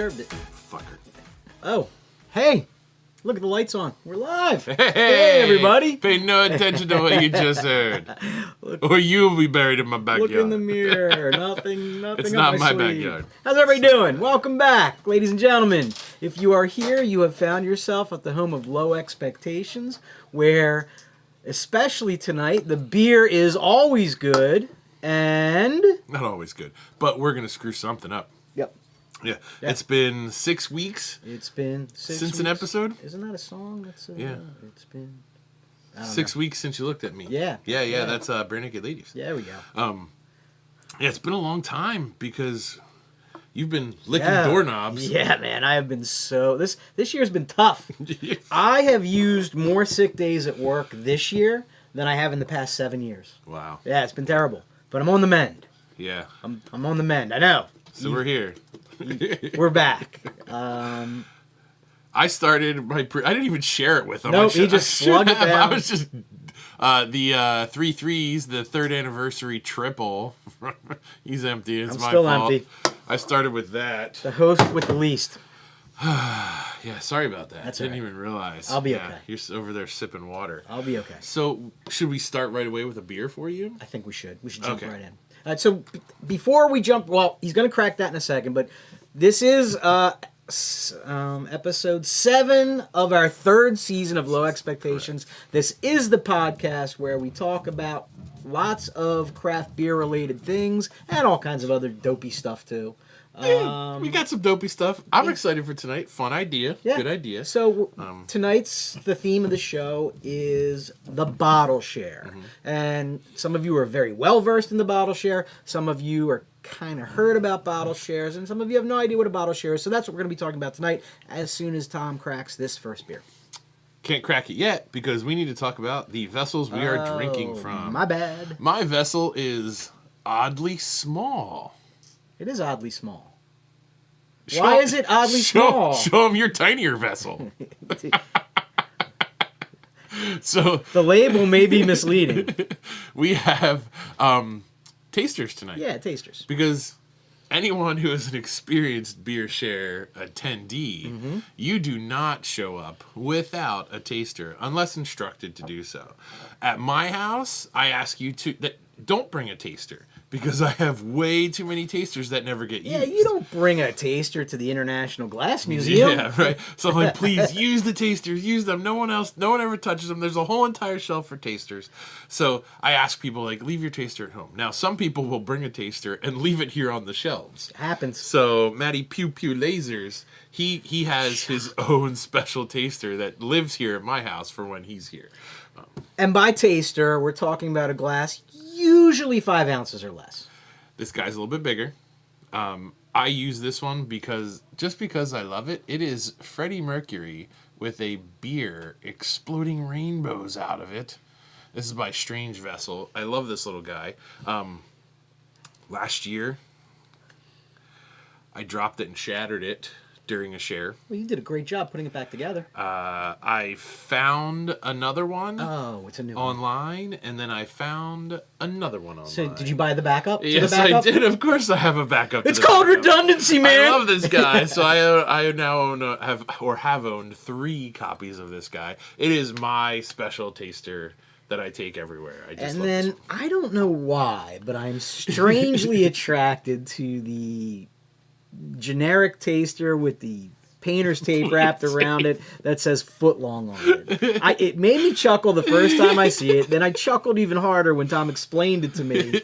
deserved it. Fucker. Oh, hey. Look at the lights on. We're live. Hey, everybody. Pay no attention to what you just heard. Or you'll be buried in my backyard. Look in the mirror. Nothing It's up not my sleeve. backyard. How's everybody doing? Welcome back, ladies and gentlemen. If you are here, you have found yourself at the home of low expectations, where, especially tonight, the beer is always good and... Not always good, but we're going to screw something up. Yep. Yeah. It's been 6 weeks. It's been 6 Since weeks. An episode? Isn't that a song? That's Yeah. It's been... 6 weeks since you looked at me. Yeah. Yeah. That's Bare Naked Ladies. There we go. Yeah, it's been a long time because you've been licking doorknobs. Yeah, man, I have been so... This year's been tough. I have used more sick days at work this year than I have in the past 7 years. Wow. Yeah, it's been terrible. But I'm on the mend. Yeah. I'm on the mend. I know. So we're here. We're back. I started my... I didn't even share it with him. Nope, he just slugged it down. I was just... the 3 threes, the 3rd anniversary triple. He's empty. It's my still fault. empty. I started with that. The host with the least. Yeah, sorry about that. That's I didn't all right. even realize. I'll be okay. You're over there sipping water. I'll be okay. So, should we start right away with a beer for you? I think we should. We should jump Okay. right in. So before we jump, well, he's going to crack that in a second, but this is episode 7 of our 3rd season of Low Expectations. Correct. This is the podcast where we talk about lots of craft beer related things and all kinds of other dopey stuff too. We got some dopey stuff. I'm excited for tonight. Fun idea. Yeah. Good idea. So tonight's the theme of the show is the Bottleshare. Mm-hmm. And some of you are very well versed in the Bottleshare. Some of you are kind of heard about Bottleshares, and some of you have no idea what a Bottleshare is. So that's what we're going to be talking about tonight as soon as Tom cracks this first beer. Can't crack it yet because we need to talk about the vessels we are drinking from. My bad. My vessel is oddly small. It is oddly small. Why is it oddly small? Show them your tinier vessel. So the label may be misleading. We have tasters tonight. Yeah, tasters. Because anyone who is an experienced beer share attendee, you do not show up without a taster unless instructed to do so. At my house, I ask you to don't bring a taster. Because I have way too many tasters that never get used. Yeah, you don't bring a taster to the International Glass Museum. Yeah, right. So I'm like, please use the tasters, use them. No one ever touches them. There's a whole entire shelf for tasters. So I ask people, like, leave your taster at home. Now, some people will bring a taster and leave it here on the shelves. Happens. So Matty Pew Pew Lasers, he has his own special taster that lives here at my house for when he's here. And by taster, we're talking about a glass usually 5 ounces or less. This guy's a little bit bigger. I use this one because I love it. It is Freddie Mercury with a beer exploding rainbows out of it. This is by Strange Vessel. I love this little guy. Last year, I dropped it and shattered it during a share. Well, you did a great job putting it back together. I found another one it's a new one. online, and then I found another one online. So did you buy the backup? Yes, the backup? I did. Of course I have a backup. It's called redundancy, man! I love this guy. So I now have owned 3 copies of this guy. It is my special taster that I take everywhere. And then, I don't know why, but I'm strangely attracted to the generic taster with the painter's tape wrapped around it that says footlong on it. It made me chuckle the first time I see it. Then I chuckled even harder when Tom explained it to me.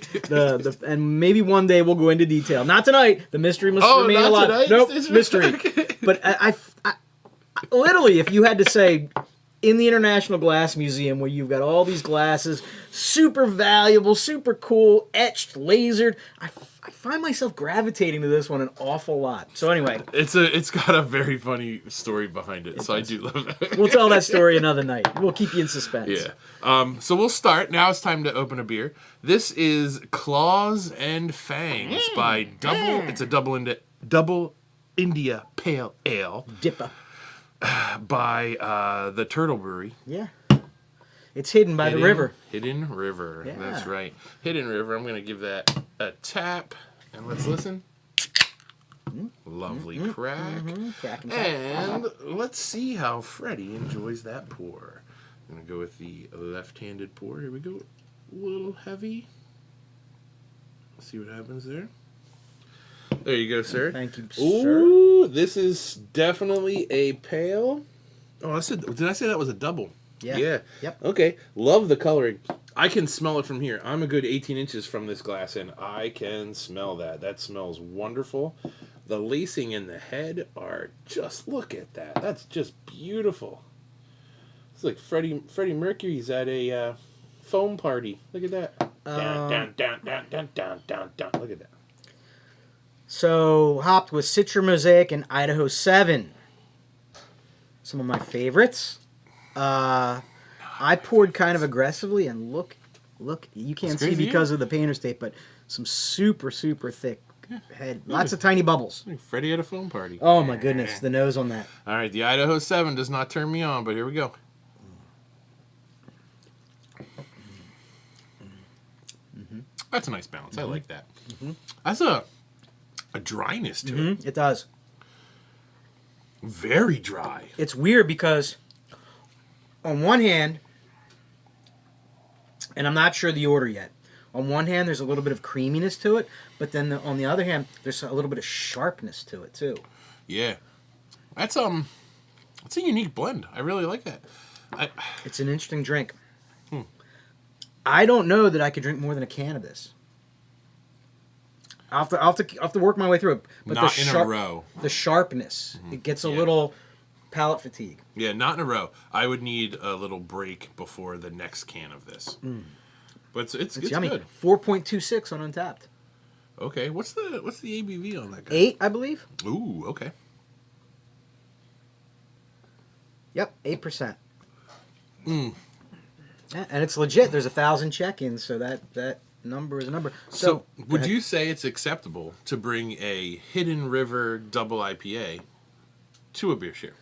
And maybe one day we'll go into detail. Not tonight. The mystery must remain alive. Tonight? Nope, mystery. But I literally, if you had to say, in the International Glass Museum, where you've got all these glasses, super valuable, super cool, etched, lasered, I find myself gravitating to this one an awful lot. So anyway, it's got a very funny story behind it, so does. I do love it. We'll tell that story another night. We'll keep you in suspense. Yeah. So we'll start. Now it's time to open a beer. This is Claws and Fangs by Double. It's a double India Pale Ale. Dippa. By the Turtle Brewery. Yeah. It's hidden by the river. Hidden River. Yeah. That's right. Hidden River. I'm going to give that a tap. And let's listen. Lovely crack. Cracking. And let's see how Freddie enjoys that pour. I'm going to go with the left-handed pour. Here we go. A little heavy. See what happens there. There you go, sir. Thank you, sir. Ooh, this is definitely a pale. Oh, did I say that was a double? Yeah. Yep. Okay. Love the coloring. I can smell it from here. I'm a good 18 inches from this glass, and I can smell that. That smells wonderful. The lacing in the head are just, look at that. That's just beautiful. It's like Freddie Mercury's at a foam party. Look at that. Down, down, down, down, down, down, down. Look at that. So, hopped with Citra Mosaic and Idaho 7. Some of my favorites. I poured kind of aggressively, and look, you can't see because of the painter's tape, but some super, super thick head. Lots of tiny bubbles. Like Freddie at a foam party. Oh my goodness, the nose on that. All right, the Idaho 7 does not turn me on, but here we go. That's a nice balance. I like that. That's a dryness to it. It does. Very dry. It's weird because on one hand, and I'm not sure the order yet, on one hand there's a little bit of creaminess to it, but then on the other hand there's a little bit of sharpness to it too. Yeah. That's a unique blend. I really like that. It's an interesting drink. I don't know that I could drink more than a can of this. I'll have to work my way through it. But not in a row. The sharpness. It gets a little palate fatigue. Yeah, not in a row. I would need a little break before the next can of this. But it's yummy. good. 4.26 on Untapped. Okay, what's the ABV on that guy? 8, I believe. Ooh, okay. Yep, 8%. Yeah, and it's legit. There's 1,000 check-ins, so that number is a number. So would you say it's acceptable to bring a Hidden River double IPA to a beer share?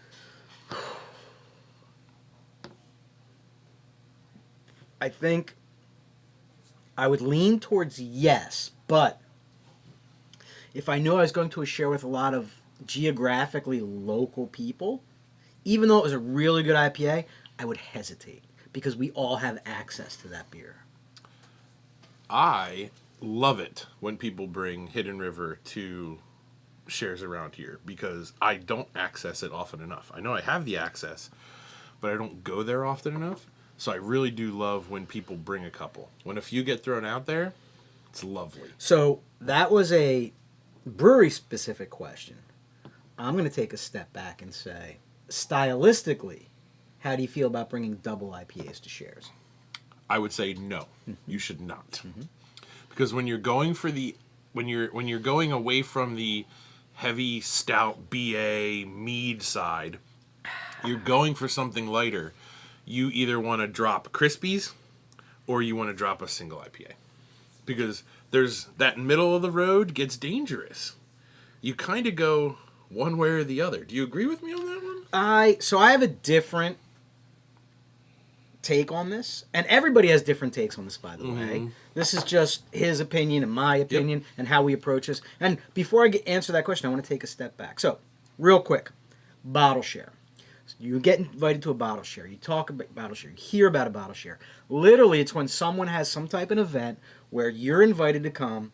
I think I would lean towards yes, but if I knew I was going to a share with a lot of geographically local people, even though it was a really good IPA, I would hesitate because we all have access to that beer. I love it when people bring Hidden River to shares around here because I don't access it often enough. I know I have the access, but I don't go there often enough. So I really do love when people bring a couple. When a few get thrown out there, it's lovely. So that was a brewery-specific question. I'm going to take a step back and say, stylistically, how do you feel about bringing double IPAs to shares? I would say no. You should not. Because when you're going for when you're going away from the heavy stout BA mead side, you're going for something lighter. You either want to drop Crispies or you want to drop a single IPA. Because there's that middle of the road gets dangerous. You kind of go one way or the other. Do you agree with me on that one? So I have a different take on this, and everybody has different takes on this, by the way. This is just his opinion and my opinion and how we approach this. And before I answer that question, I want to take a step back. So, real quick, bottle share. So you get invited to a bottle share. You talk about bottle share. You hear about a bottle share. Literally, it's when someone has some type of event where you're invited to come,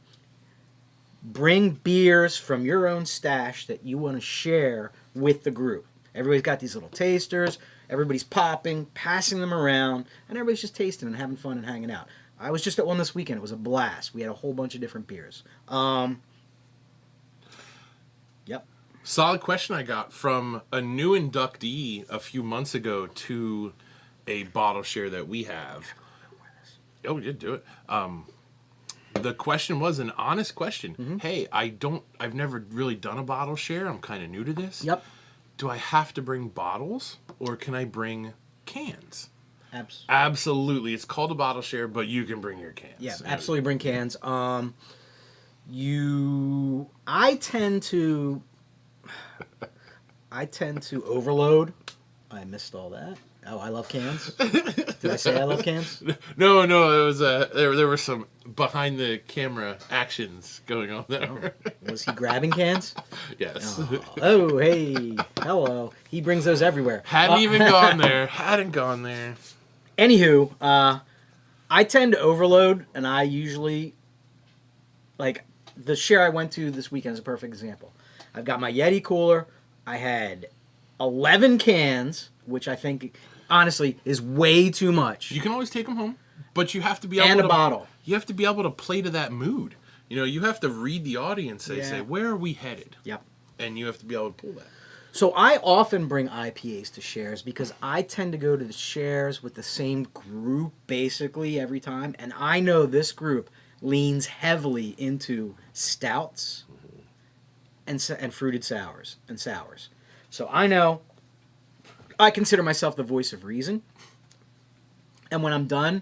bring beers from your own stash that you want to share with the group. Everybody's got these little tasters. Everybody's popping, passing them around, and everybody's just tasting and having fun and hanging out. I was just at one this weekend. It was a blast. We had a whole bunch of different beers. Yep. Solid question I got from a new inductee a few months ago to a bottle share that we have. Oh, we did do it. The question was an honest question. Hey, I've never really done a bottle share. I'm kind of new to this. Yep. Do I have to bring bottles or can I bring cans? Absolutely. It's called a bottle share, but you can bring your cans. Yeah, absolutely bring cans. I tend to overload. I missed all that. Oh, I love cans. Did I say I love cans? No, it was there were some behind the camera actions going on there. Was he grabbing cans? Yes. Oh, hey, hello. He brings those everywhere. Hadn't even gone there. Hadn't gone there. Anywho, I tend to overload, and I usually, like, the share I went to this weekend is a perfect example. I've got my Yeti cooler. I had 11 cans, which I think, honestly, is way too much. You can always take them home, but you have to be able And to... a bottle. You have to be able to play to that mood. You know, you have to read the audience. They say, where are we headed? Yep. And you have to be able to pull that. So I often bring IPAs to shares because I tend to go to the shares with the same group basically every time. And I know this group leans heavily into stouts and fruited sours and sours. So I know I consider myself the voice of reason. And when I'm done,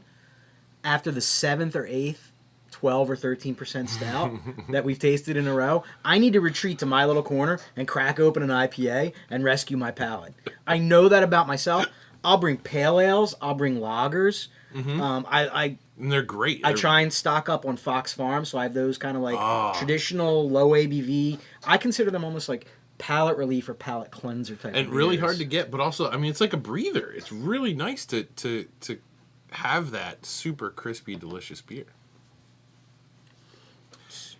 after the 7th or 8th, 12 or 13% stout that we've tasted in a row, I need to retreat to my little corner and crack open an IPA and rescue my palate. I know that about myself. I'll bring pale ales. I'll bring lagers. And they're great. I try and stock up on Fox Farm, so I have those kind of like traditional low ABV. I consider them almost like palate relief or palate cleanser type. And of really beers. hard to get, but also, I mean, it's like a breather. It's really nice to have that super crispy, delicious beer.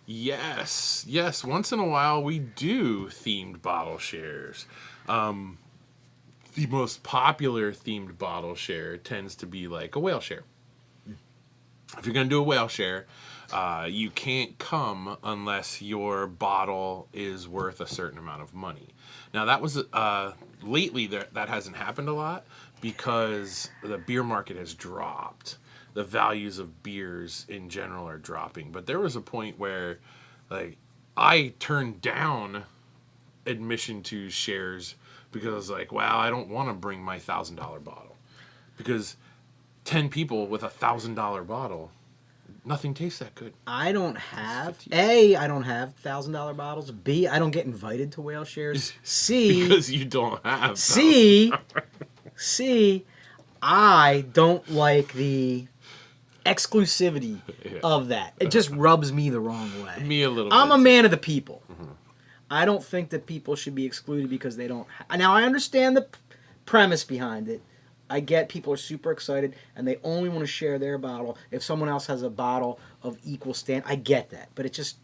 Yes. Once in a while, we do themed bottle shares. The most popular themed bottle share tends to be like a whale share. If you're going to do a whale share, you can't come unless your bottle is worth a certain amount of money. Now, that was lately that hasn't happened a lot because the beer market has dropped. The values of beers in general are dropping. But there was a point where, like, I turned down admission to shares because I was like, wow, I don't want to bring my $1,000 bottle. Because 10 people with $1,000 bottle, nothing tastes that good. I don't have $1,000 bottles. B, I don't get invited to whale shares. C, because you don't have. C, I don't like the exclusivity of that. It just rubs me the wrong way. Me a little I'm bit. a man of the people. I don't think that people should be excluded because they don't. Now, I understand the premise behind it. I get people are super excited and they only want to share their bottle if someone else has a bottle of equal stand. I get that, but it's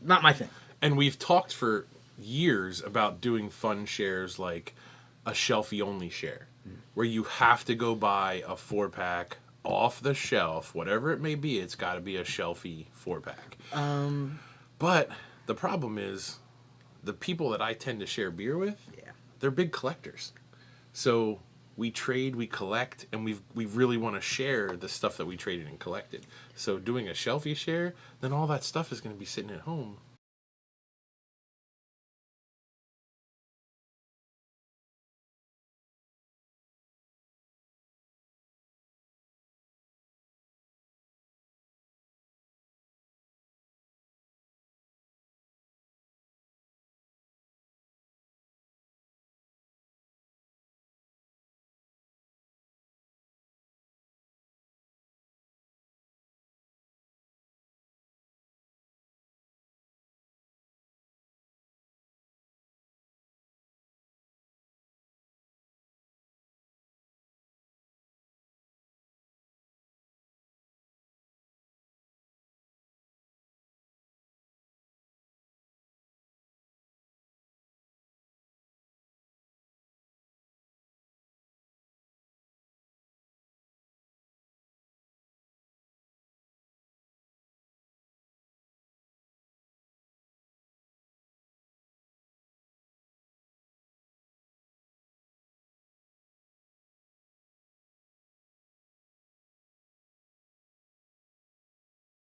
not my thing. And we've talked for years about doing fun shares like a shelfie only share, where you have to go buy a 4-pack off the shelf, whatever it may be. It's got to be a shelfie 4-pack. But the problem is, the people that I tend to share beer with, they're big collectors. So we trade, we collect, and we really want to share the stuff that we traded and collected. So doing a shelfie share, then all that stuff is going to be sitting at home.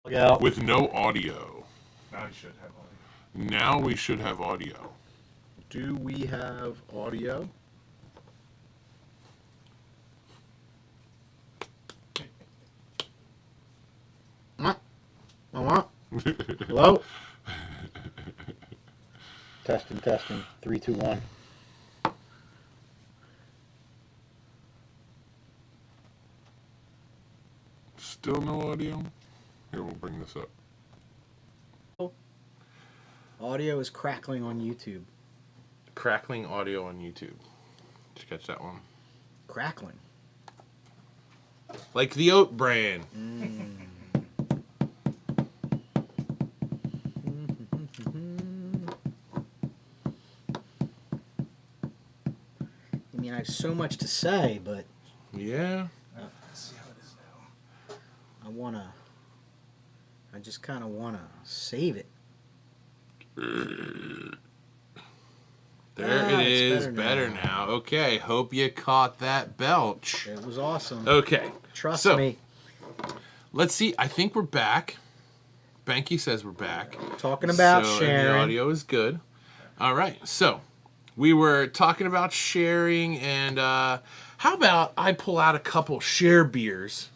Yeah. With no audio. Now we should have audio. Now we should have audio. Do we have audio? Hello? Testing. 3, 2, 1. Still no audio? Here, we'll bring this up. Audio is crackling on YouTube. Crackling audio on YouTube. Did you catch that one? Crackling. Like the oat bran. I mean, I have so much to say, but Yeah. Let's see how it is now. I just kind of want to save it. There it it's is. better Better now. now. Okay. Hope you caught that belch. It was awesome. Okay. Trust so, me. Let's see. I think we're back. Banky says we're back. Talking about so, and sharing. the audio is good. All right. So, we were talking about sharing, and how about I pull out a couple share beers,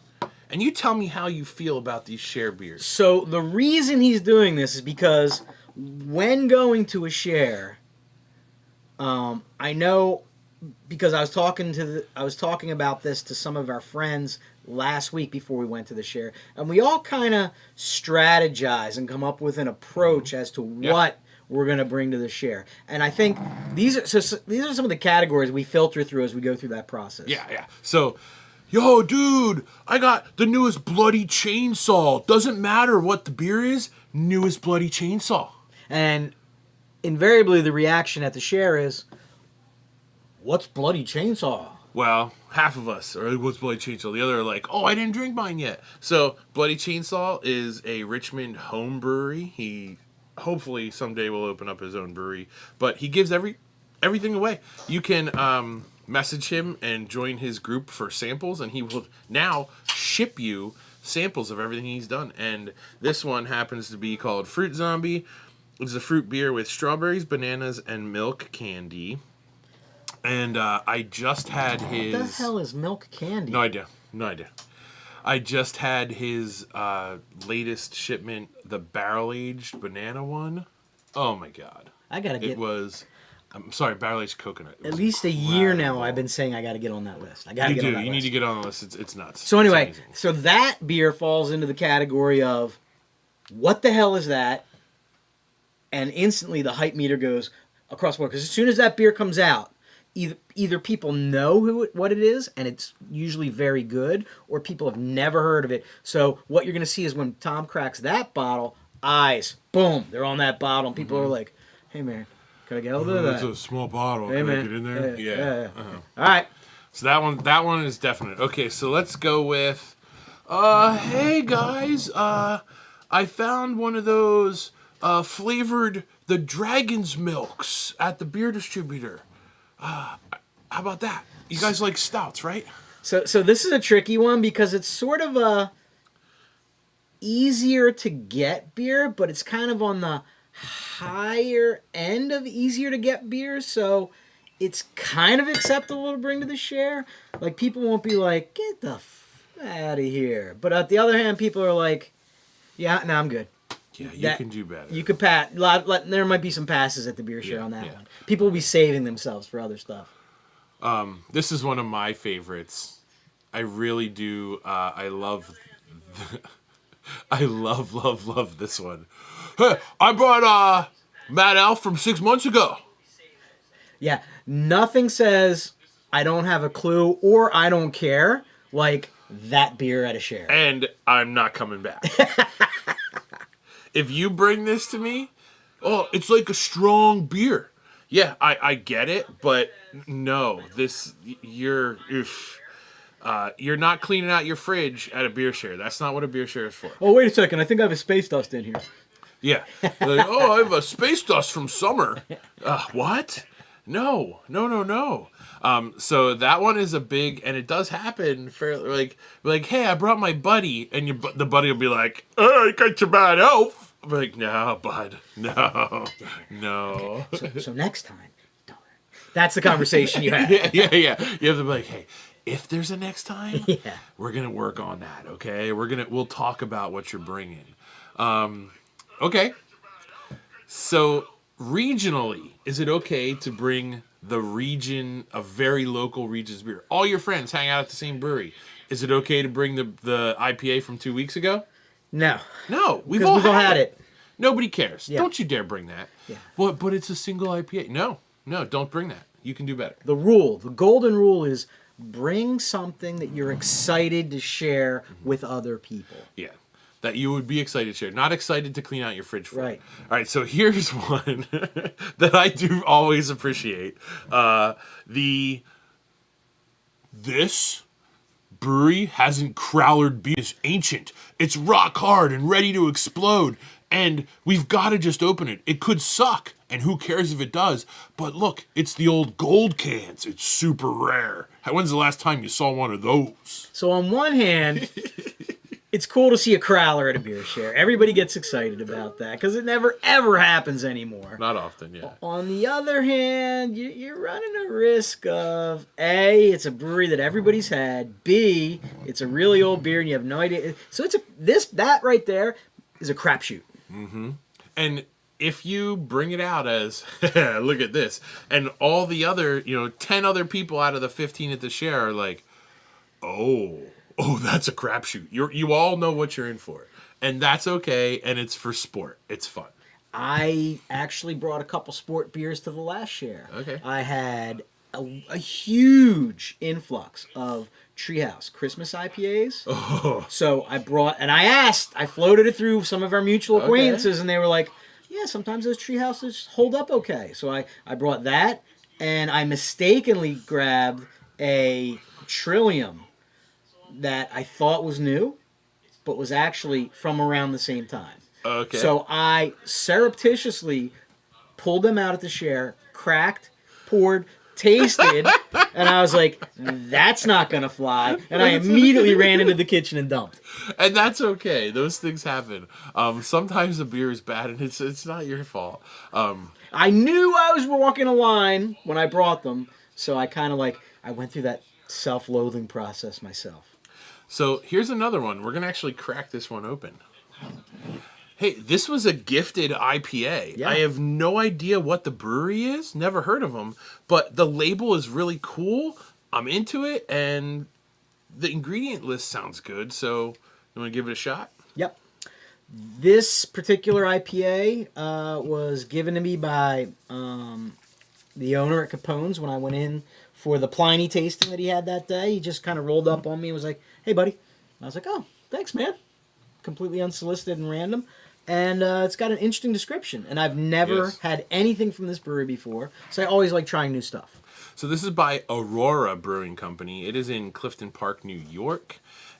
and you tell me how you feel about these share beers. So the reason he's doing this is because when going to a share, I know because I was talking about this to some of our friends last week before we went to the share, and we all kind of strategize and come up with an approach as to what we're going to bring to the share. And I think these are some of the categories we filter through as we go through that process. Yeah. So, yo, dude, I got the newest bloody chainsaw. Doesn't matter what the beer is, newest bloody chainsaw. And invariably the reaction at the share is, what's bloody chainsaw? Well, half of us are, what's Bloody Chainsaw? The other are like, oh, I didn't drink mine yet. So, Bloody Chainsaw is a Richmond home brewery. He hopefully someday will open up his own brewery. But he gives everything away. You can message him and join his group for samples, and he will now ship you samples of everything he's done. And this one happens to be called Fruit Zombie. It's a fruit beer with strawberries, bananas, and milk candy. And I just had his... What the hell is milk candy? No idea. I just had his latest shipment, the barrel-aged banana one. Oh, my God. I got to get... It was... I'm sorry, barrel-aged coconut. At least a year now I've been saying I got to get on that list. I got to get on that list. You need to get on the list. It's nuts. So anyway, It's amazing. so that beer falls into the category of, what the hell is that? And instantly the hype meter goes across the board. Because as soon as that beer comes out, either people know what it is, and it's usually very good, or people have never heard of it. So what you're going to see is when Tom cracks that bottle, eyes, boom, they're on that bottle, and people are like, hey, man, can I get a little bit of It's that? a small bottle. Hey, Can I man. get in there? Yeah. Uh-huh. All right. So that one is definite. Okay, so let's go with hey guys, I found one of those flavored the dragon's milks at the beer distributor. How about that? You guys like stouts, right? So this is a tricky one because it's sort of a easier to get beer, but it's kind of on the higher end of easier to get beer, so it's kind of acceptable to bring to the share. Like, people won't be like, get the out of here. But on the other hand, people are like, yeah, no, I'm good. Yeah, you can do better. You could there might be some passes at the beer share on that yeah. one. People will be saving themselves for other stuff. This is one of my favorites. I really do. I love this one. Hey, I brought Matt Alf from 6 months ago. Yeah, nothing says I don't have a clue or I don't care like that beer at a share. And I'm not coming back. If you bring this to me, oh, it's like a strong beer. Yeah, I get it, but no, you're not cleaning out your fridge at a beer share. That's not what a beer share is for. Oh, wait a second. I think I have a space dust in here. Yeah. Like, oh, I have a space dust from summer. What? No. So that one is a big, and it does happen fairly, like, hey, I brought my buddy, and the buddy will be like, oh, I got your bad elf. I'm like, no, bud, no. So next time, don't. That's the conversation you have. Yeah. You have to be like, hey, if there's a next time, Yeah. we're gonna work on that, okay? We'll talk about what you're bringing. Okay. So regionally, is it okay to bring the region, a very local region's beer? All your friends hang out at the same brewery. Is it okay to bring the IPA from 2 weeks ago? No. No, we've Because all we've all had it. Nobody cares. Yeah. Don't you dare bring that. Yeah. But it's a single IPA. No, don't bring that. You can do better. The golden rule is bring something that you're excited to share with other people. Yeah. That you would be excited to share. Not excited to clean out your fridge for. Right. All right, so here's one that I do always appreciate. This brewery hasn't crowlered beer. It's ancient. It's rock hard and ready to explode. And we've got to just open it. It could suck, and who cares if it does? But look, it's the old gold cans. It's super rare. When's the last time you saw one of those? So on one hand, it's cool to see a crowler at a beer share. Everybody gets excited about that because it never, ever happens anymore. Not often, yeah. On the other hand, you're running a risk of, A, it's a brewery that everybody's had. B, it's a really old beer and you have no idea. So that right there is a crapshoot. Mm-hmm. And if you bring it out as, look at this, and all the other, 10 other people out of the 15 at the share are like, oh, that's a crapshoot. You all know what you're in for. And that's okay, and it's for sport. It's fun. I actually brought a couple sport beers to the last share. Okay. I had a huge influx of Treehouse Christmas IPAs. Oh. So I floated it through some of our mutual acquaintances, and they were like, yeah, sometimes those Treehouses hold up okay. So I brought that, and I mistakenly grabbed a Trillium that I thought was new, but was actually from around the same time. Okay. So I surreptitiously pulled them out at the share, cracked, poured, tasted, and I was like, that's not going to fly. And I immediately ran into the kitchen and dumped. And that's okay. Those things happen. Sometimes the beer is bad, and it's not your fault. I knew I was walking a line when I brought them, so I kind of I went through that self-loathing process myself. So here's another one. We're going to actually crack this one open. Hey, this was a gifted IPA. Yeah. I have no idea what the brewery is. Never heard of them. But the label is really cool. I'm into it. And the ingredient list sounds good. So you want to give it a shot? Yep. This particular IPA was given to me by the owner at Capone's when I went in for the Pliny tasting that he had that day. He just kind of rolled up on me and was like, hey, buddy. And I was like, oh, thanks, man. Completely unsolicited and random. And it's got an interesting description. And I've never had anything from this brewery before. So I always like trying new stuff. So this is by Aurora Brewing Company. It is in Clifton Park, New York.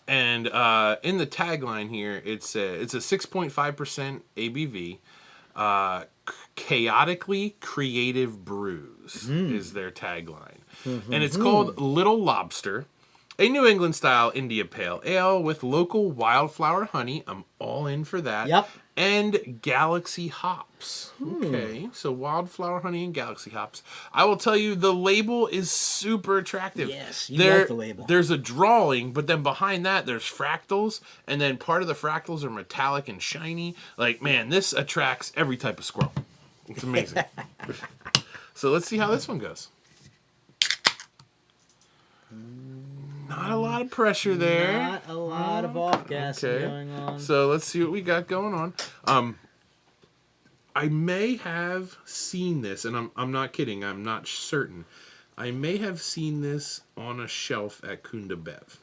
And in the tagline here, it's a 6.5% ABV. Chaotically creative brews is their tagline. And it's called Little Lobster, a New England style India Pale Ale with local wildflower honey. I'm all in for that. Yep. And Galaxy hops. Okay, so wildflower honey and Galaxy hops. I will tell you, the label is super attractive. Yes, you like the label. There's a drawing, but then behind that, there's fractals, and then part of the fractals are metallic and shiny. Like, man, this attracts every type of squirrel. It's amazing. So let's see how this one goes. Not a lot of pressure there. Not a lot of off-gassing going on. So let's see what we got going on. I may have seen this, and I'm not kidding. I'm not certain. I may have seen this on a shelf at Kunda Bev.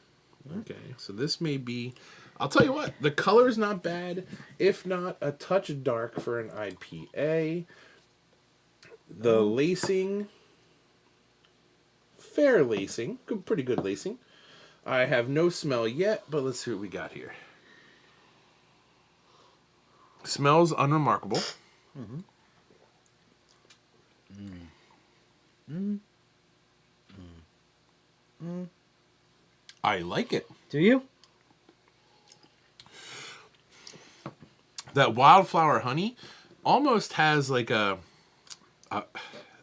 Okay, so this may be... I'll tell you what. The color is not bad, if not a touch dark for an IPA. The lacing... Fair lacing. Pretty good lacing. I have no smell yet, but let's see what we got here. Smells unremarkable. I like it. Do you? That wildflower honey almost has like a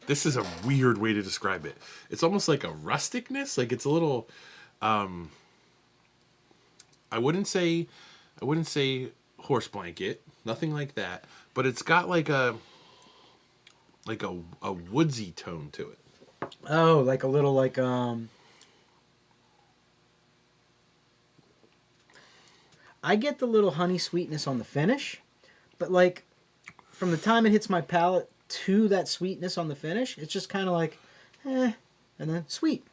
this is a weird way to describe it. It's almost like a rusticness. Like it's a little I wouldn't say horse blanket, nothing like that, but it's got like a woodsy tone to it. Oh, like a little I get the little honey sweetness on the finish, but like from the time it hits my palate to that sweetness on the finish, it's just kind of like, and then sweet,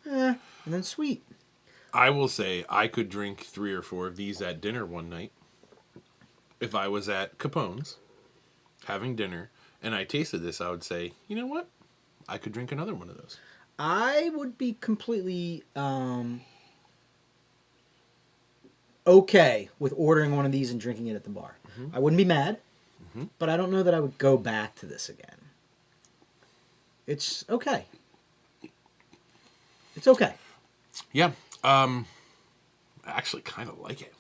and then sweet. I will say I could drink 3 or 4 of these at dinner one night. If I was at Capone's having dinner and I tasted this, I would say, you know what? I could drink another one of those. I would be completely okay with ordering one of these and drinking it at the bar. Mm-hmm. I wouldn't be mad, but I don't know that I would go back to this again. It's okay. It's okay. Yeah. I actually kind of like it.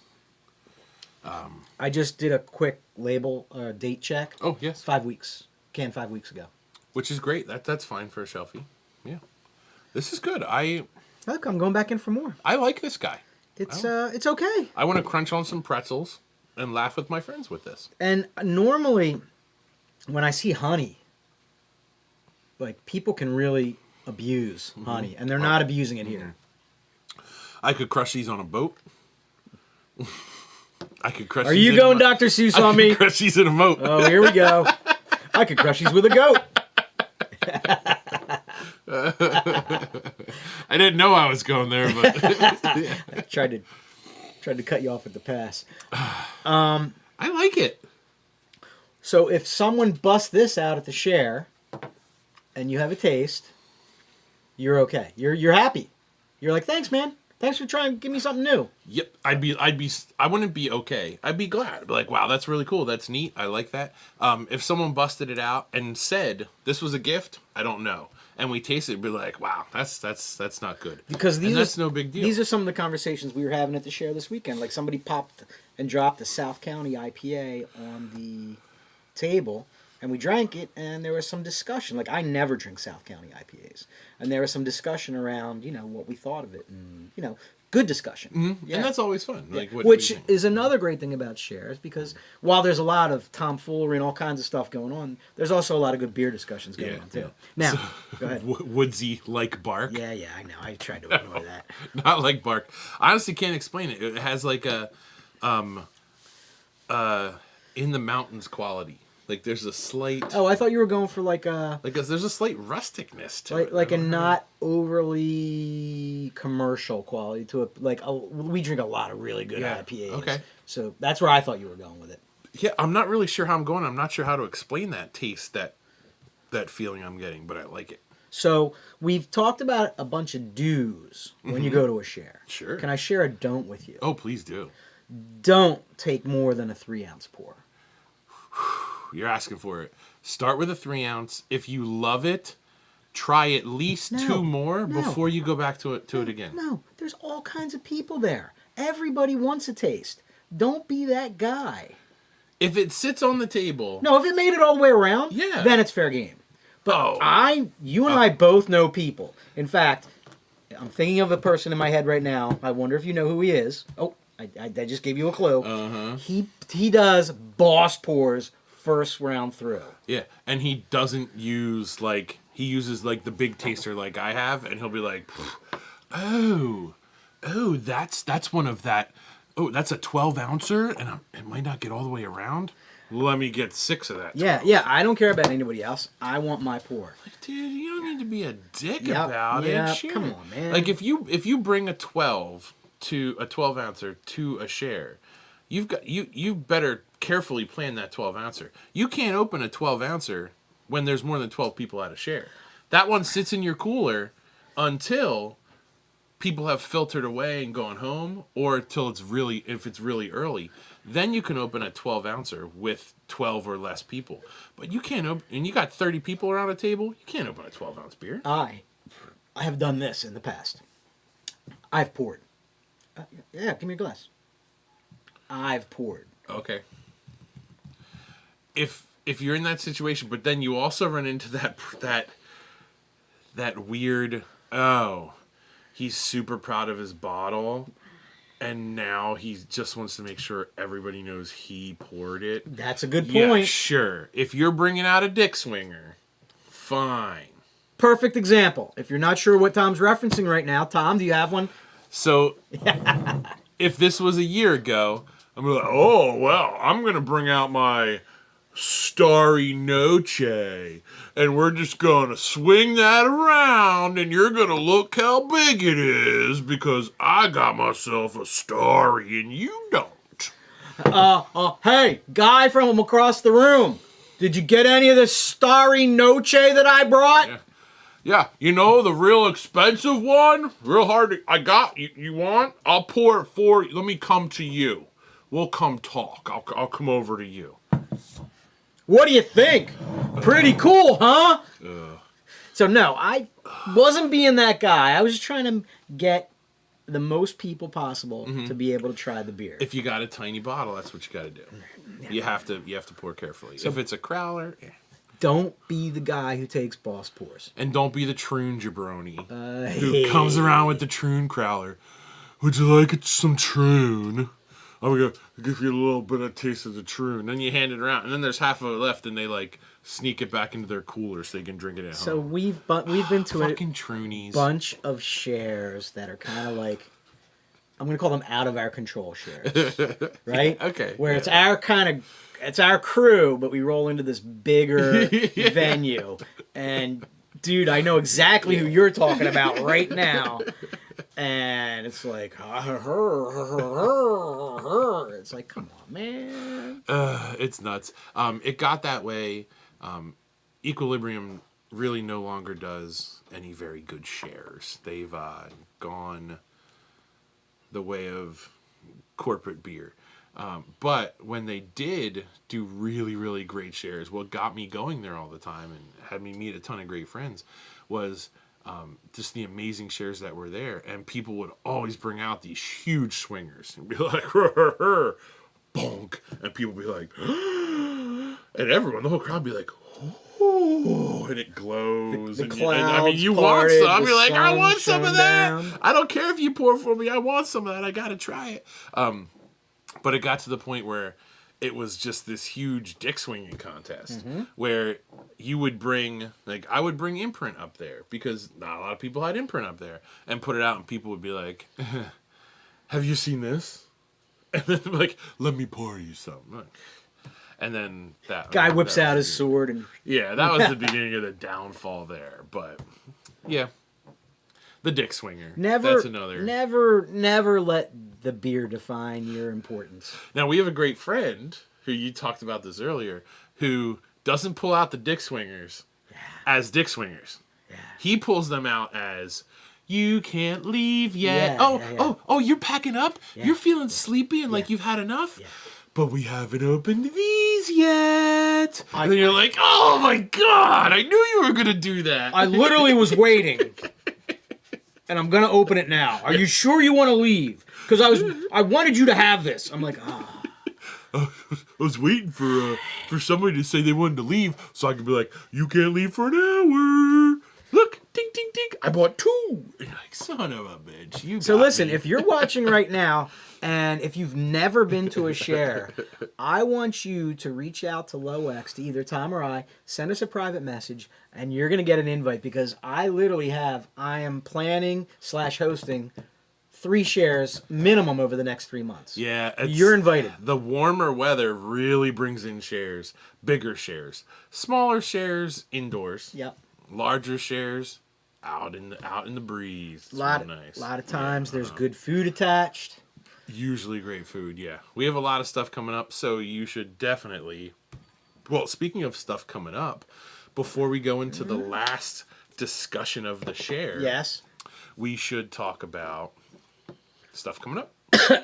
I just did a quick label date check. Oh, yes. 5 weeks. Canned 5 weeks ago. Which is great. That's fine for a shelfie. Yeah. This is good. Look, I'm going back in for more. I like this guy. It's okay. I want to crunch on some pretzels and laugh with my friends with this. And normally, when I see honey, like people can really abuse honey, and they're not abusing it here. I could crush these on a boat. I could crush. Are you going Dr. Seuss on me? Crush these in a boat. Oh, here we go. I could crush these with a goat. I didn't know I was going there, but I tried to cut you off at the pass. I like it. So if someone busts this out at the share, and you have a taste, you're okay. You're happy. You're like, thanks, man. Thanks for trying to give me something new. Yep, I wouldn't be okay. I'd be glad. I'd be like, wow, that's really cool. That's neat. I like that. If someone busted it out and said this was a gift, I don't know, and we tasted it, it'd be like, wow, that's not good. Because that's no big deal. These are some of the conversations we were having at the share this weekend. Like somebody popped and dropped a South County IPA on the table, and we drank it, and there was some discussion. Like, I never drink South County IPAs. And there was some discussion around, what we thought of it. And, good discussion. Mm-hmm. Yeah. And that's always fun. Yeah. Like, Which is another great thing about shares, because while there's a lot of tomfoolery and all kinds of stuff going on, there's also a lot of good beer discussions going on, too. Yeah. Now, go ahead. Woodsy like bark. Yeah, I know. I tried to ignore that. Not like bark. I honestly can't explain it. It has like a in the mountains quality. Like there's a slight. Oh, I thought you were going for like a. There's a slight rusticness to it. Like a not overly commercial quality to it. We drink a lot of really good IPAs. Okay. So that's where I thought you were going with it. Yeah, I'm not really sure how I'm going. I'm not sure how to explain that taste, that feeling I'm getting, but I like it. So we've talked about a bunch of do's when you go to a share. Sure. Can I share a don't with you? Oh, please do. Don't take more than a 3-ounce pour. You're asking for it. Start with a 3-ounce. If you love it, try at least 2 more before you go back to it again. No, there's all kinds of people there. Everybody wants a taste. Don't be that guy. If it sits on the table. No, if it made it all the way around, then it's fair game. But you and I both know people. In fact, I'm thinking of a person in my head right now. I wonder if you know who he is. Oh, I just gave you a clue. Uh-huh. He does boss pours first round through. Yeah, and he doesn't use he uses the big taster like I have, and he'll be like, oh, that's one of that. Oh, that's a 12-ouncer, and it might not get all the way around. Let me get 6 of that. 12. Yeah. I don't care about anybody else. I want my pour. Dude, you don't need to be a dick about it. Sure. Come on, man. If you bring a 12-ouncer to a share, you better carefully plan that 12-ouncer. You can't open a 12-ouncer when there's more than 12 people at a share. That one sits in your cooler until people have filtered away and gone home, or until if it's really early. Then you can open a 12-ouncer with 12 or less people. But you can't open, and you got 30 people around a table, you can't open a 12-ounce beer. I have done this in the past. I've poured. Give me a glass. I've poured. Okay. If you're in that situation, but then you also run into that weird, he's super proud of his bottle, and now he just wants to make sure everybody knows he poured it. That's a good point. Yeah, sure. If you're bringing out a dick swinger, fine. Perfect example. If you're not sure what Tom's referencing right now, Tom, do you have one? So, if this was a year ago, I'm like, oh, well, I'm going to bring out my Starry Noche, and we're just going to swing that around, and you're going to look how big it is, because I got myself a Starry, and you don't. Hey, guy from across the room, did you get any of the Starry Noche that I brought? Yeah, you know, the real expensive one, real hard to, I got, you want? I'll pour it for you. Let me come to you. We'll come talk. I'll come over to you. What do you think? Pretty cool, huh? So no, I wasn't being that guy. I was just trying to get the most people possible to be able to try the beer. If you got a tiny bottle, that's what you got to do. You have to pour carefully. So if it's a crowler, don't be the guy who takes boss pours. And don't be the troon jabroni who comes around with the troon crowler. Would you like some troon? I'm going to give you a little bit of taste of the troon. Then you hand it around, and then there's half of it left, and they like sneak it back into their cooler so they can drink it at home. So we've been to fucking troonies. Bunch of shares that are kind of like, I'm going to call them out of our control shares, right? Yeah, okay. Where it's our crew, but we roll into this bigger venue, and dude, I know exactly who you're talking about right now. And it's like, it's like, come on, man. It's nuts. It got that way. Equilibrium really no longer does any very good shares. They've gone the way of corporate beer. But when they did do really, really great shares, what got me going there all the time and had me meet a ton of great friends was just the amazing shares that were there. And people would always bring out these huge swingers and be like, bonk. And people would be like, and everyone, the whole crowd would be like, oh, and it glows. The and clouds I mean, you parted, want some. You're like, I want some of that. Down. I don't care if you pour for me. I want some of that. I got to try it. But it got to the point where it was just this huge dick swinging contest where you would bring, like, I would bring Imprint up there because not a lot of people had Imprint up there and put it out, and people would be like, have you seen this? And then, like, let me pour you some. And then that guy whips out his sword and yeah, that was the beginning of the downfall there. But yeah, the dick swinger. That's another. Never let the beer define your importance. Now we have a great friend who you talked about this earlier, who doesn't pull out the dick swingers as dick swingers. Yeah. He pulls them out as you can't leave yet. Oh, you're packing up. Yeah. You're feeling sleepy and like you've had enough. Yeah. But we haven't opened these yet. And then you're like, oh my God, I knew you were going to do that. I literally was waiting. And I'm going to open it now. Are you sure you want to leave? Because I wanted you to have this. I'm like, I was waiting for somebody to say they wanted to leave so I could be like, you can't leave for an hour. Look, ding, ding, ding. I bought 2. And you're like, son of a bitch. So listen, if you're watching right now, and if you've never been to a share, I want you to reach out to LowX, to either Tom or I, send us a private message, and you're going to get an invite because I am planning / hosting 3 shares minimum over the next 3 months. Yeah. You're invited. The warmer weather really brings in shares, bigger shares, smaller shares indoors. Yep. Larger shares out in the breeze. It's nice. A lot of times there's good food attached. Usually great food, yeah. We have a lot of stuff coming up, so you should definitely... Well, speaking of stuff coming up, before we go into the last discussion of the share... Yes. We should talk about stuff coming up.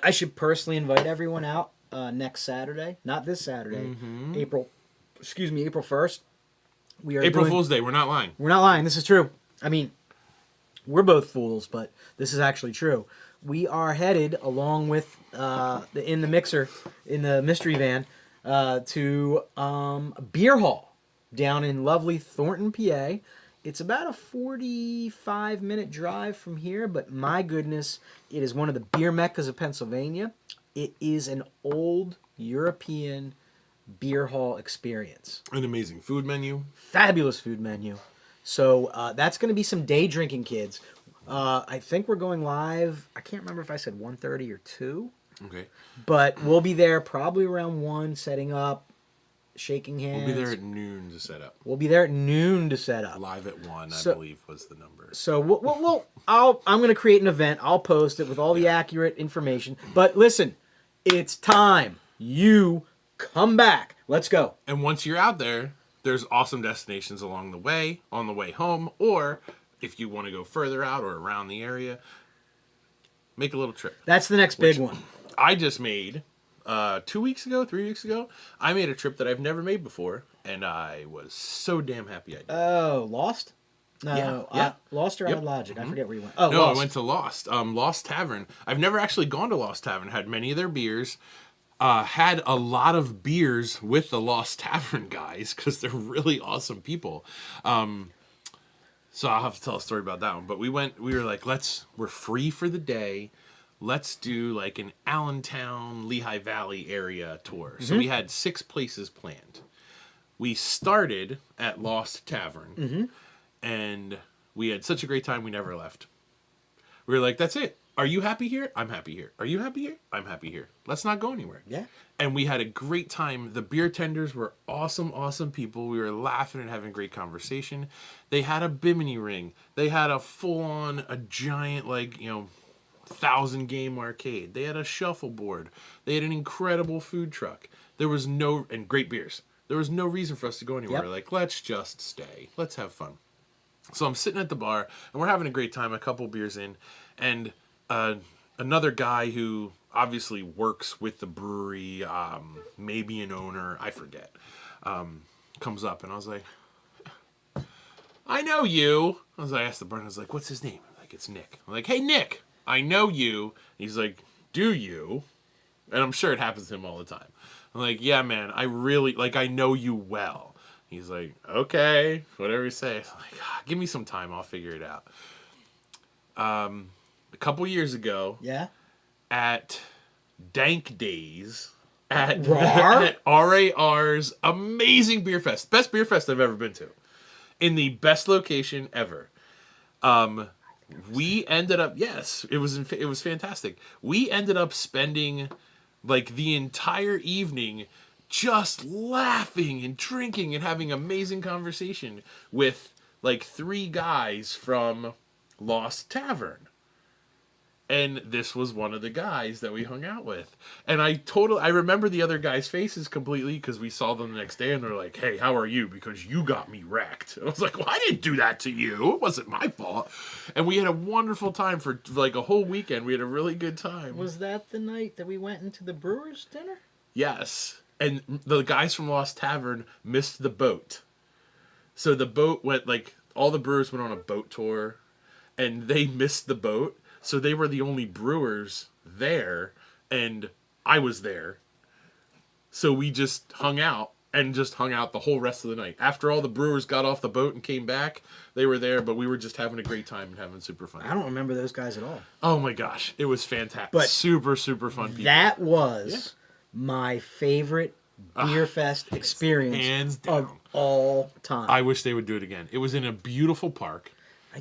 I should personally invite everyone out next Saturday. Not this Saturday. April 1st. April Fool's Day. We're not lying. We're not lying. This is true. I mean, we're both fools, but this is actually true. We are headed, along with in the mystery van, to Beer Hall down in lovely Thornton, PA. It's about a 45-minute drive from here, but my goodness, it is one of the beer meccas of Pennsylvania. It is an old European beer hall experience. An amazing food menu. Fabulous food menu. So that's going to be some day drinking, kids. I think we're going live. I can't remember if I said 1:30 or 2. Okay. But we'll be there probably around 1, setting up, shaking hands. We'll be there at noon to set up. We'll be there at noon to set up. Live at 1, So- I believe, was the number. So I'm going to create an event. I'll post it with all the accurate information. But listen, it's time. You come back. Let's go. And once you're out there, there's awesome destinations along the way, on the way home, or if you want to go further out or around the area, make a little trip. That's the next big one. I just made 3 weeks ago, I made a trip that I've never made before, and I was so damn happy I did. Oh, Lost? No, Yeah. Lost or Yep. Odd Logic? I forget where you went. Oh, No, Lost. I went to Lost. Lost Tavern. I've never actually gone to Lost Tavern. Had many of their beers. Had a lot of beers with the Lost Tavern guys because they're really awesome people. So I'll have to tell a story about that one. But we were like, we're free for the day. Let's do like an Allentown, Lehigh Valley area tour. So we had 6 places planned. We started at Lost Tavern, and we had such a great time we never left. We were like, that's it. Are you happy here? I'm happy here. Are you happy here? I'm happy here. Let's not go anywhere. Yeah. And we had a great time. The beer tenders were awesome, awesome people. We were laughing and having great conversation. They had a bimini ring. They had a full-on, a giant, 1,000 game arcade. They had a shuffleboard. They had an incredible food truck. And great beers. There was no reason for us to go anywhere. Yep. Like, let's just stay. Let's have fun. So I'm sitting at the bar, and we're having a great time, a couple beers in, and another guy who obviously works with the brewery, maybe an owner, I forget, comes up, and I was like, I know you. I asked the bartender, I was like, what's his name? Like, it's Nick. I'm like, hey, Nick, I know you. He's like, do you? And I'm sure it happens to him all the time. I'm like, yeah, man, I know you well. He's like, okay, whatever you say. I'm like, give me some time, I'll figure it out. A couple years ago, Yeah. at Dank Days at RAR? at RAR's amazing beer fest, best beer fest I've ever been to, in the best location ever. We ended up it was fantastic. We ended up spending like the entire evening just laughing and drinking and having amazing conversation with like 3 guys from Lost Tavern. And this was one of the guys that we hung out with. And I remember the other guys' faces completely because we saw them the next day and they're like, hey, how are you? Because you got me wrecked. And I was like, well, I didn't do that to you. It wasn't my fault. And we had a wonderful time for like a whole weekend. We had a really good time. Was that the night that we went into the Brewers dinner? Yes. And the guys from Lost Tavern missed the boat. So the boat went all the brewers went on a boat tour and they missed the boat. So they were the only brewers there, and I was there. So we just hung out the whole rest of the night. After all the brewers got off the boat and came back, they were there, but we were just having a great time and having super fun. I don't remember those guys at all. Oh my gosh, it was fantastic. But super, super fun people. That was my favorite beer fest experience hands down. of all time. I wish they would do it again. It was in a beautiful park.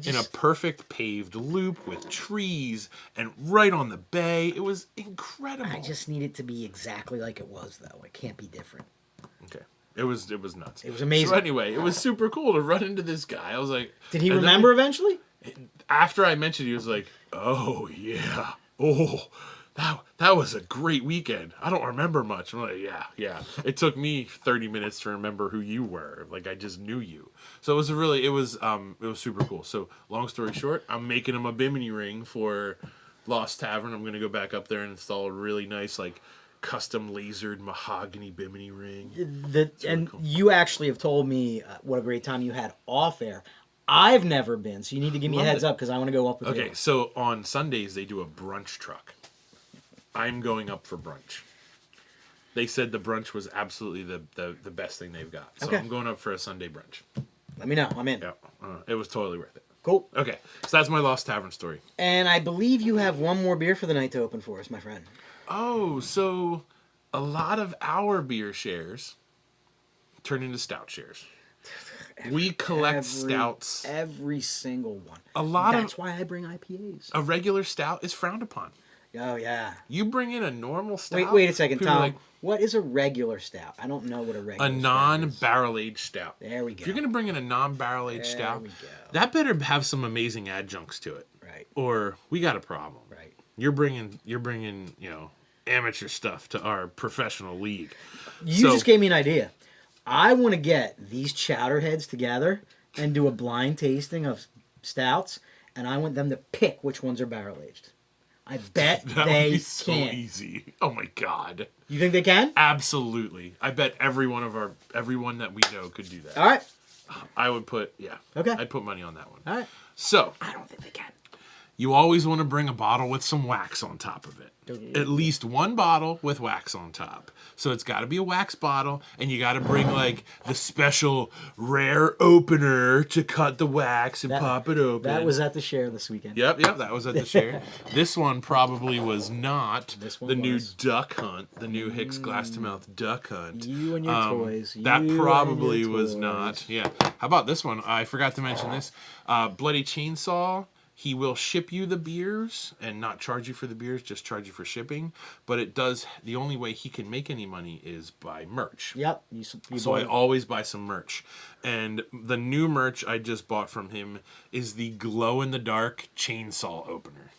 In a perfect paved loop with trees and right on the bay. It was incredible. I just need it to be exactly like it was, though. It can't be different. Okay. It was nuts. It was amazing. So anyway, it was super cool to run into this guy. I was like... Did he remember eventually? After I mentioned it, he was like, oh, yeah. Oh, that was a great weekend. I don't remember much. I'm like, yeah. It took me 30 minutes to remember who you were. Like, I just knew you. So it was super cool. So long story short, I'm making him a bimini ring for Lost Tavern. I'm going to go back up there and install a really nice, custom lasered mahogany bimini ring. Really cool. You actually have told me what a great time you had off air. I've never been, so you need to give me a heads up because I want to go up with you. Okay, so on Sundays they do a brunch truck. I'm going up for brunch. They said the brunch was absolutely the best thing they've got. So I'm going up for a Sunday brunch. Let me know. I'm in. Yeah, it was totally worth it. Cool. Okay, so that's my Lost Tavern story. And I believe you have one more beer for the night to open for us, my friend. Oh, so a lot of our beer shares turn into stout shares. We collect stouts. Every single one. That's why I bring IPAs. A regular stout is frowned upon. Oh, yeah. You bring in a normal stout. Wait a second, people are Tom. like, What is a regular stout? I don't know what a regular a stout is. non-barrel aged stout. There we go. If you're gonna bring in a non-barrel aged There stout, we go. that better have some amazing adjuncts to it. Right. Or we got a problem. Right. You're bringing amateur stuff to our professional league. You just gave me an idea. I want to get these chowderheads together and do a blind tasting of stouts, and I want them to pick which ones are barrel aged. I bet that they would be so can. easy. Oh my god. You think they can? Absolutely. I bet everyone that we know could do that. All right. I would put Okay. I'd put money on that one. All right. So I don't think they can. you always want to bring a bottle with some wax on top of it. At least one bottle with wax on top. So it's got to be a wax bottle, and you got to bring like the special rare opener to cut the wax and pop it open. That was at the share this weekend. Yep, that was at the share. This one probably was not the new duck hunt, the new Hicks Glass to Mouth duck hunt. You and your toys. That You probably and your was toys. not. Yeah. How about this one? I forgot to mention this. Bloody Chainsaw. He will ship you the beers and not charge you for the beers, just charge you for shipping. But it does. The only way he can make any money is by merch. Yep. So I always buy some merch. And the new merch I just bought from him is the glow-in-the-dark chainsaw opener.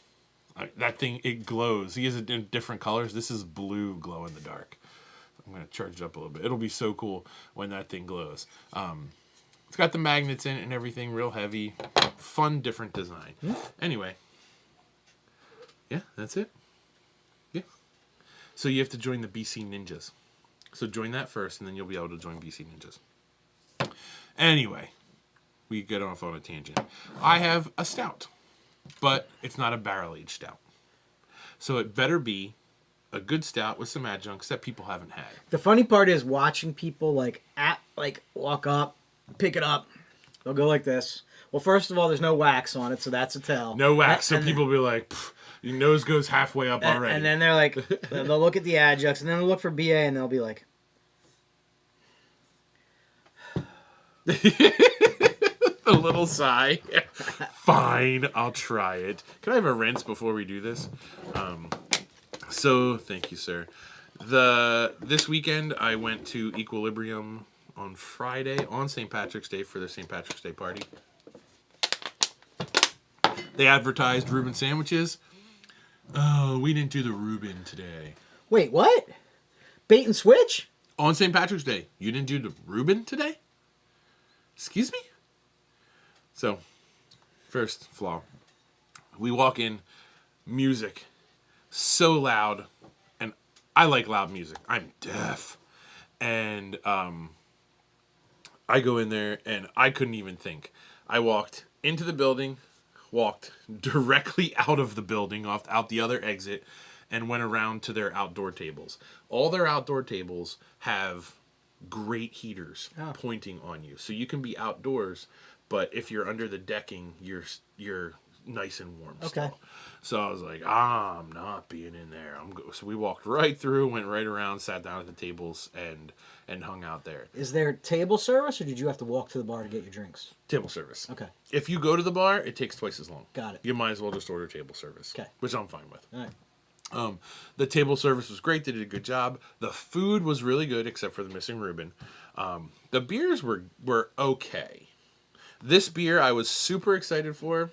That thing, it glows. He has it in different colors. This is blue glow-in-the-dark. I'm going to charge it up a little bit. It'll be so cool when that thing glows. It's got the magnets in it and everything, real heavy. Fun, different design. Anyway. Yeah, that's it. Yeah. So you have to join the BC Ninjas. So join that first, and then you'll be able to join BC Ninjas. Anyway, we get off on a tangent. I have a stout, but it's not a barrel-aged stout. So it better be a good stout with some adjuncts that people haven't had. The funny part is watching people walk up, pick it up. They'll go like this. Well, first of all, there's no wax on it, so that's a tell. No wax, so people will be like, your nose goes halfway up already. And then they're like, they'll look at the adjuncts, and then they'll look for BA, and they'll be like, a little sigh. Fine, I'll try it. Can I have a rinse before we do this? So, thank you, sir. This weekend, I went to Equilibrium on Friday, on St. Patrick's Day, for their St. Patrick's Day party. They advertised Reuben sandwiches. Oh, we didn't do the Reuben today. wait, what? Bait and switch? On St. Patrick's Day, you didn't do the Reuben today? Excuse me? So, first flaw. We walk in, music, so loud, and I like loud music. I'm deaf. And I go in there, and I couldn't even think. I walked into the building, walked directly out of the building, out the other exit, and went around to their outdoor tables. All their outdoor tables have great heaters pointing on you. So you can be outdoors, but if you're under the decking, you're nice and warm still. So I was like, I'm not being in there. So we walked right through, went right around, sat down at the tables, and hung out there. Is there table service, or did you have to walk to the bar to get your drinks? Table service. Okay. If you go to the bar, it takes twice as long. Got it. You might as well just order table service. Okay. Which I'm fine with. All right. The table service was great. They did a good job. The food was really good, except for the missing Reuben. The beers were okay. This beer I was super excited for.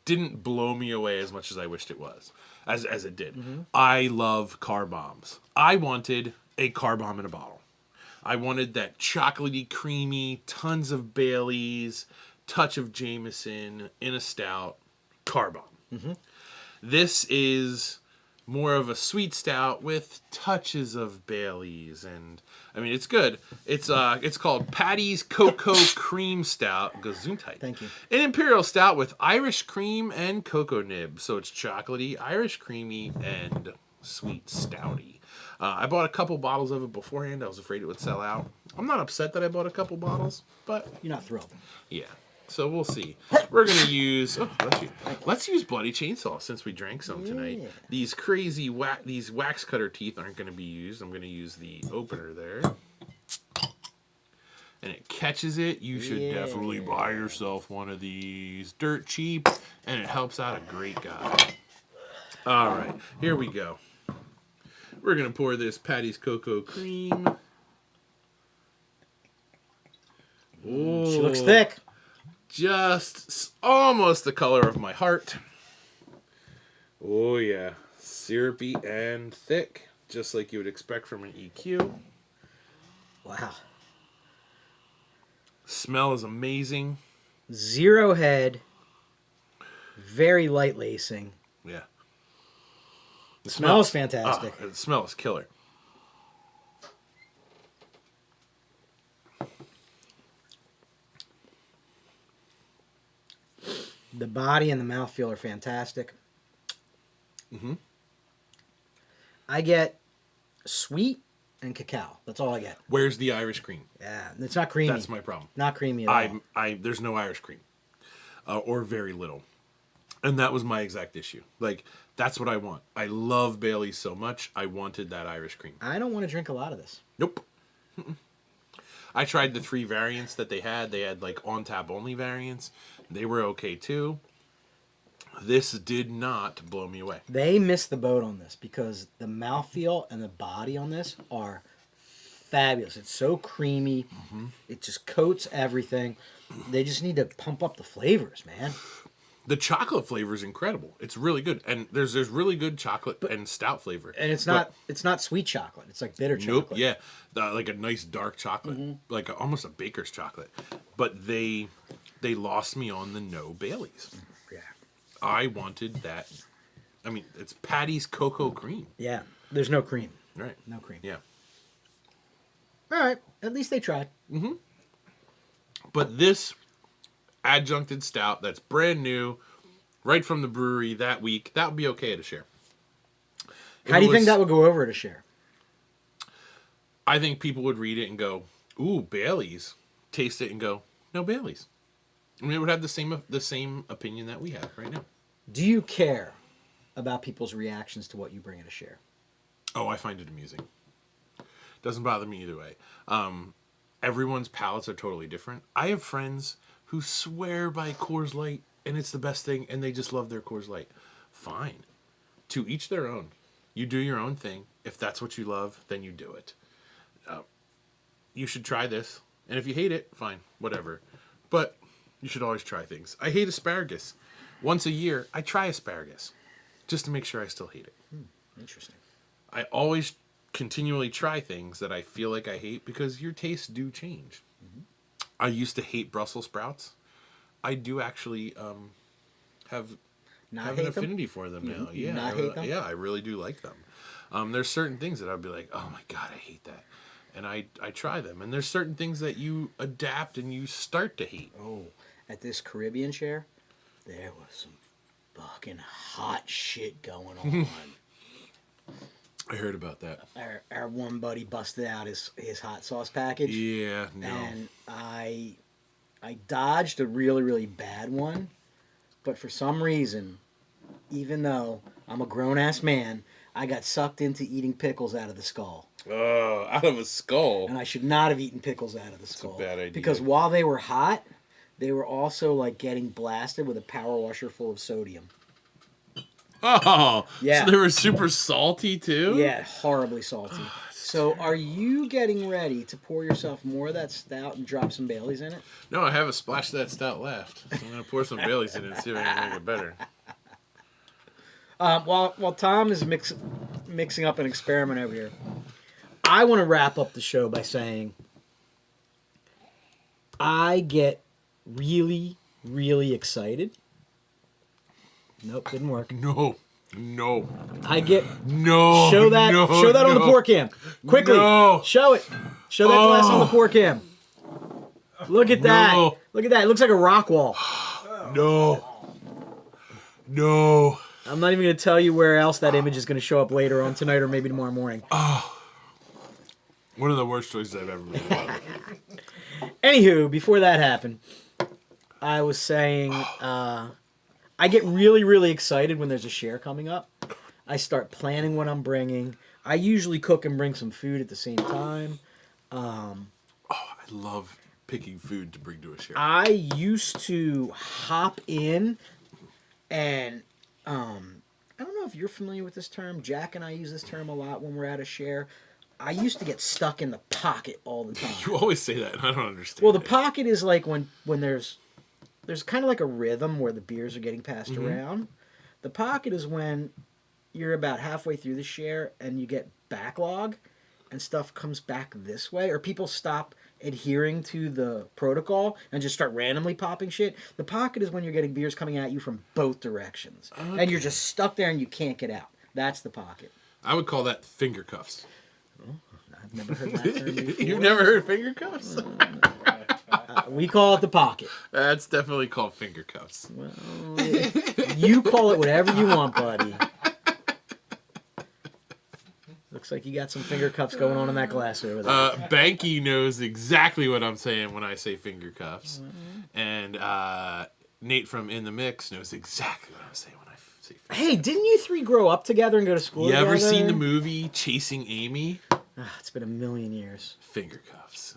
Didn't blow me away as much as I wished it was, as it did. Mm-hmm. I love car bombs. I wanted a car bomb in a bottle. I wanted that chocolatey, creamy, tons of Baileys, touch of Jameson in a stout car bomb. Mm-hmm. This is more of a sweet stout with touches of Baileys, and I mean, it's good. It's called Patty's Cocoa Cream Stout. Gesundheit. Thank you. An imperial stout with Irish cream and cocoa nib, so it's chocolatey, Irish creamy, and sweet stouty. I bought a couple bottles of it beforehand. I was afraid it would sell out. I'm not upset that I bought a couple bottles, but You're not thrilled. yeah. So we'll see. We're gonna use. Oh, let's use Bloody Chainsaw since we drank some tonight. Yeah. These crazy these wax cutter teeth aren't gonna be used. I'm gonna use the opener there, and it catches it. You should definitely buy yourself one of these. Dirt cheap, and it helps out a great guy. All right, here we go. We're going to pour this Patty's Cocoa Cream. Ooh, She looks thick. Just almost the color of my heart. Oh, yeah. Syrupy and thick, just like you would expect from an EQ. Wow. Smell is amazing. Zero head. Very light lacing. Yeah. The Smell is fantastic. The smell is killer. The body and the mouthfeel are fantastic. Mm-hmm. I get sweet and cacao. That's all I get. Where's the Irish cream? Yeah, it's not creamy. That's my problem. Not creamy at all. There's no Irish cream, or very little, and that was my exact issue. Like, that's what I want. I love Bailey's so much. I wanted that Irish cream. I don't want to drink a lot of this. Nope. I tried the 3 variants that they had. They had like on tap only variants. They were okay too. This did not blow me away. They missed the boat on this because the mouthfeel and the body on this are fabulous. It's so creamy. Mm-hmm. It just coats everything. They just need to pump up the flavors, man. The chocolate flavor is incredible. It's really good, and there's really good chocolate and stout flavor. And it's not sweet chocolate. It's like bitter chocolate. Nope. Yeah, like a nice dark chocolate, like almost a baker's chocolate. But they lost me on the no Baileys. Yeah. I wanted that. I mean, it's Patty's Cocoa Cream. Yeah. There's no cream. Right. No cream. Yeah. All right. At least they tried. Mm-hmm. But this adjuncted stout that's brand new, right from the brewery that week, that would be okay at a share. How do you think that would go over at a share? I think people would read it and go, "Ooh, Bailey's." Taste it and go, "No Bailey's." I mean, it would have the same opinion that we have right now. Do you care about people's reactions to what you bring at a share? Oh, I find it amusing. Doesn't bother me either way. Everyone's palates are totally different. I have friends who swear by Coors Light, and it's the best thing, and they just love their Coors Light. Fine. To each their own. You do your own thing. If that's what you love, then you do it. You should try this. And if you hate it, fine. Whatever. But you should always try things. I hate asparagus. Once a year, I try asparagus. Just to make sure I still hate it. Interesting. I always continually try things that I feel like I hate because your tastes do change. Mm-hmm. I used to hate Brussels sprouts. I do actually have an affinity for them now. Yeah, yeah, I really do like them. There's certain things that I'd be like, oh my God, I hate that. And I try them. And there's certain things that you adapt and you start to hate. Oh, at this Caribbean share, there was some fucking hot shit going on. I heard about that. Our one buddy busted out his hot sauce package. Yeah, no. And I dodged a really, really bad one. But for some reason, even though I'm a grown-ass man, I got sucked into eating pickles out of the skull. Oh, out of a skull. And I should not have eaten pickles out of the skull. That's a bad idea. Because while they were hot, they were also like getting blasted with a power washer full of sodium. Oh, yeah. So they were super salty too? Yeah, horribly salty. So are you getting ready to pour yourself more of that stout and drop some Baileys in it? No, I have a splash of that stout left. So I'm going to pour some Baileys in it and see if I can make it better. While Tom is mixing up an experiment over here, I want to wrap up the show by saying I get really, really excited. Nope, didn't work. No. I get no. Show that on the pour cam quickly. No. Show it. Show that glass on the pour cam. Look at that. No. Look at that. It looks like a rock wall. No. I'm not even going to tell you where else that image is going to show up later on tonight or maybe tomorrow morning. One of the worst choices I've ever made. Anywho, before that happened, I was saying I get really, really excited when there's a share coming up. I start planning what I'm bringing. I usually cook and bring some food at the same time. I love picking food to bring to a share. I used to hop in and I don't know if you're familiar with this term. Jack and I use this term a lot when we're at a share. I used to get stuck in the pocket all the time. You always say that, and I don't understand. Well, the pocket is like when there's kind of like a rhythm where the beers are getting passed around. The pocket is when you're about halfway through the share and you get backlog and stuff comes back this way, or people stop adhering to the protocol and just start randomly popping shit. The pocket is when you're getting beers coming at you from both directions. Okay. And you're just stuck there and you can't get out. That's the pocket. I would call that finger cuffs. I've never heard that term before. You've never heard finger cuffs? We call it the pocket. That's definitely called finger cuffs. Well, you call it whatever you want, buddy. Looks like you got some finger cuffs going on in that glass over there. Banky knows exactly what I'm saying when I say finger cuffs. And Nate from In the Mix knows exactly what I'm saying when I say finger cuffs. Hey, didn't you three grow up together and go to school You together? ever seen the movie Chasing Amy? It's been a million years. Finger cuffs.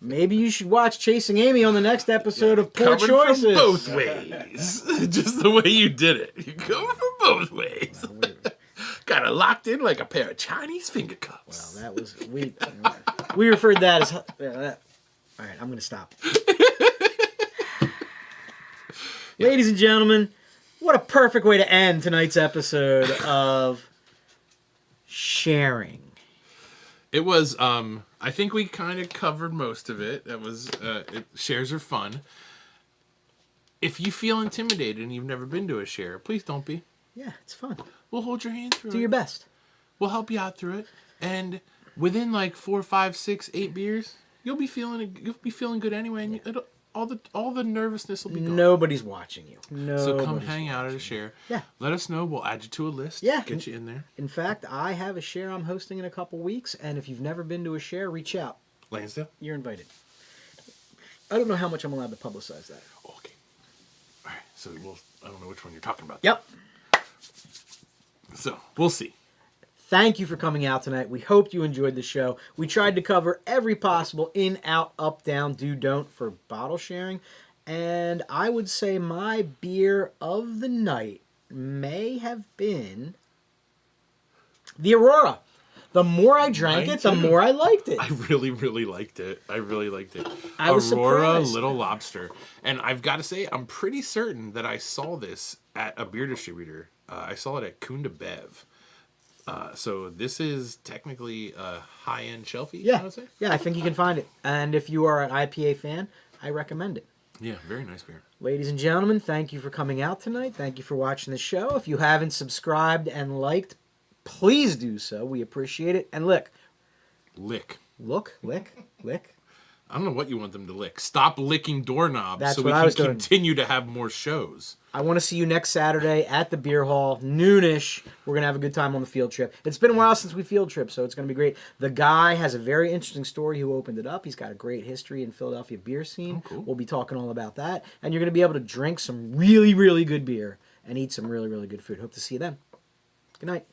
Maybe you should watch Chasing Amy on the next episode of Poor Coming Choices. from both ways. Just the way you did it. You're coming from both ways. Got it locked in like a pair of Chinese finger cuffs. Well, that was we referred that as. All right, I'm going to stop. Ladies and gentlemen, what a perfect way to end tonight's episode of sharing. It was, I think we kind of covered most of it. That was, shares are fun. If you feel intimidated and you've never been to a share, please don't be. Yeah, it's fun. We'll hold your hand through it. Do your best. We'll help you out through it. And within like 4, 5, 6, 8 beers, you'll be feeling good anyway. And all the nervousness will be gone. Nobody's watching you. So come hang out at a share. Yeah. Let us know. We'll add you to a list. Yeah. Get you in there. In fact, I have a share I'm hosting in a couple weeks, and if you've never been to a share, reach out. Lansdale? You're invited. I don't know how much I'm allowed to publicize that. Okay. All right. So I don't know which one you're talking about. Yep. So we'll see. Thank you for coming out tonight. We hope you enjoyed the show. We tried to cover every possible in, out, up, down, do, don't for bottle sharing. And I would say my beer of the night may have been the Aurora. The more I drank Mine it, the too. more I liked it. I really, really liked it. I was Aurora surprised. Little Lobster. And I've got to say, I'm pretty certain that I saw this at a beer distributor. I saw it at Kunda Bev. So this is technically a high-end shelfie, I Yeah. would say. Yeah, I think you can find it. And if you are an IPA fan, I recommend it. Yeah, very nice beer. Ladies and gentlemen, thank you for coming out tonight. Thank you for watching the show. If you haven't subscribed and liked, please do so. We appreciate it. And lick. Lick. Lick. I don't know what you want them to lick. Stop licking doorknobs That's so what we I can was doing. continue to have more shows. I want to see you next Saturday at the beer hall, noonish. We're going to have a good time on the field trip. It's been a while since we field tripped, so it's going to be great. The guy has a very interesting story who opened it up. He's got a great history in Philadelphia beer scene. Oh, cool. We'll be talking all about that. And you're going to be able to drink some really, really good beer and eat some really, really good food. Hope to see you then. Good night.